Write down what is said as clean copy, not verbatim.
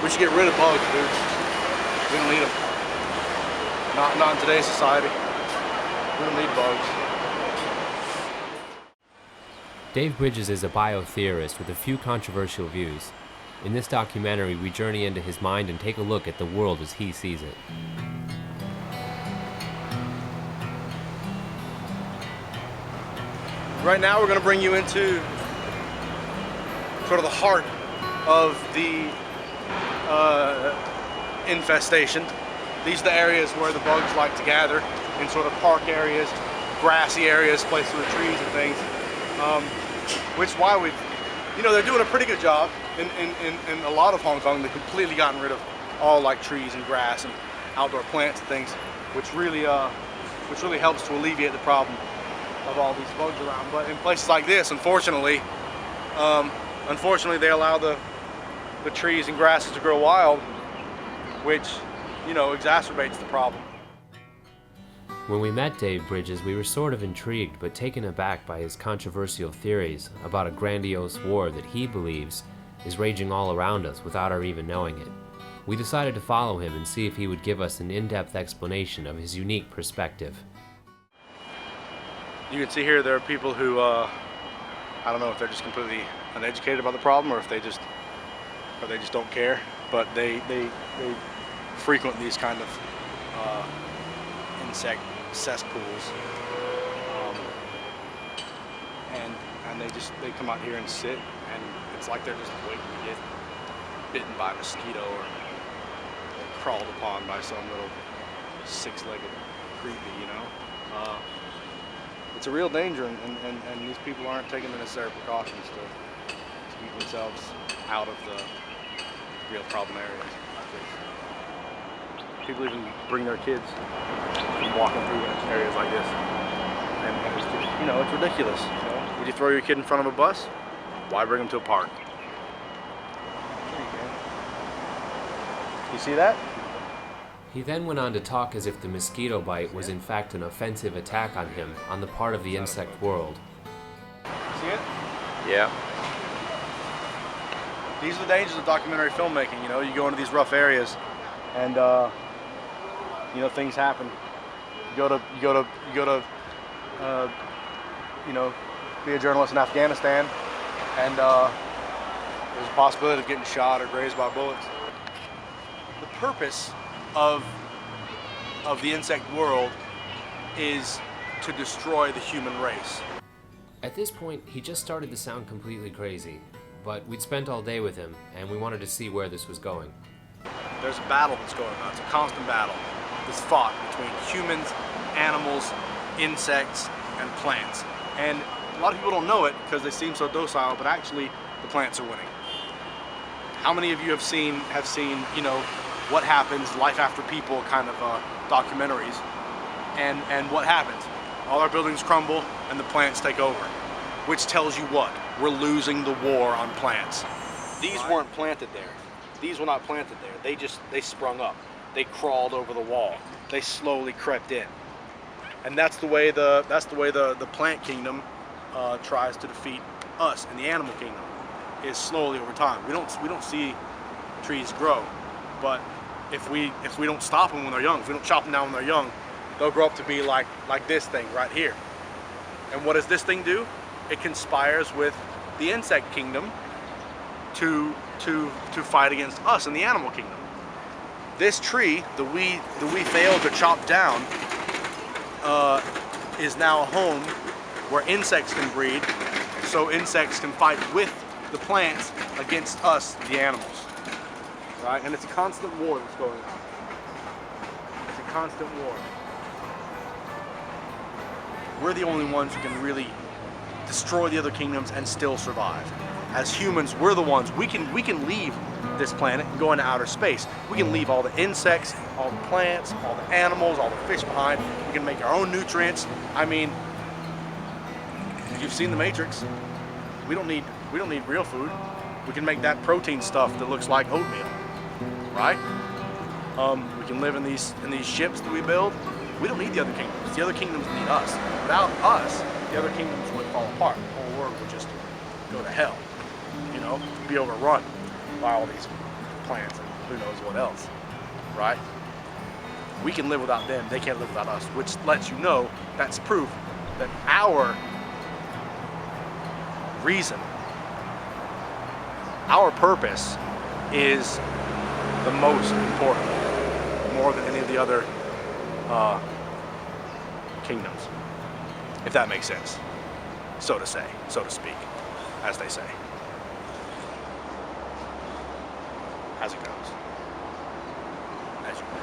We should get rid of bugs, dude. We don't need them. Not in today's society. We don't need bugs. Dave Bridges is a biotheorist with a few controversial views. In this documentary, we journey into his mind and take a look at the world as he sees it. Right now we're going to bring you into sort of the heart of the infestation. These are the areas where the bugs like to gather, in sort of park areas, grassy areas, places with trees and things. Which is why we've, they're doing a pretty good job in a lot of Hong Kong. They've completely gotten rid of all like trees and grass and outdoor plants and things, which really helps to alleviate the problem of all these bugs around. But in places like this, unfortunately, they allow the trees and grasses to grow wild, which exacerbates the problem. When we met Dave Bridges, we were sort of intrigued but taken aback by his controversial theories about a grandiose war that he believes is raging all around us without our even knowing it. We decided to follow him and see if he would give us an in-depth explanation of his unique perspective. You can see here there are people who, I don't know if they're just completely uneducated about the problem or if they just don't care, but they frequent these kind of insect cesspools, and they come out here and sit, and it's like they're just waiting to get bitten by a mosquito or crawled upon by some little six-legged creepy, It's a real danger, and these people aren't taking the necessary precautions to keep themselves out of the real problem areas. People even bring their kids from walking through areas like this, and it's just, it's ridiculous. Would you throw your kid in front of a bus? Why bring them to a park? You see that? He then went on to talk as if the mosquito bite was in fact an offensive attack on him on the part of the insect world. See it? Yeah. These are the dangers of documentary filmmaking. You go into these rough areas, and things happen. You go to be a journalist in Afghanistan, and there's a possibility of getting shot or grazed by bullets. The purpose of the insect world is to destroy the human race. At this point, he just started to sound completely crazy, but we'd spent all day with him, and we wanted to see where this was going. There's a battle that's going on. It's a constant battle that's fought between humans, animals, insects, and plants. And a lot of people don't know it because they seem so docile, but actually the plants are winning. How many of you have seen what happens, Life After People kind of documentaries, and what happens? All our buildings crumble and the plants take over, which tells you what? We're losing the war on plants. These weren't planted there. These were not planted there. They sprung up. They crawled over the wall. They slowly crept in, and that's the way the plant kingdom tries to defeat us, and the animal kingdom is slowly over time. We don't see trees grow, but if we don't stop them when they're young, if we don't chop them down when they're young, they'll grow up to be like this thing right here. And what does this thing do? It conspires with the insect kingdom to fight against us in the animal kingdom. This tree that we failed to chop down is now a home where insects can breed, so insects can fight with the plants against us, the animals. Right? And it's a constant war that's going on. It's a constant war. We're the only ones who can really destroy the other kingdoms and still survive. As humans, we're the ones, we can leave this planet and go into outer space. We can leave all the insects, all the plants, all the animals, all the fish behind. We can make our own nutrients. I mean, you've seen The Matrix. We don't need real food. We can make that protein stuff that looks like oatmeal, right? We can live in these ships that we build. We don't need the other kingdoms. The other kingdoms need us. Without us, the other kingdoms would fall apart. The whole world would just go to hell, be overrun by all these plants who knows what else, right? We can live without them, they can't live without us, which lets you know that's proof that our reason, our purpose is the most important, more than any of the other kingdoms, if that makes sense, so to say, so to speak, as they say. As it goes. As you may.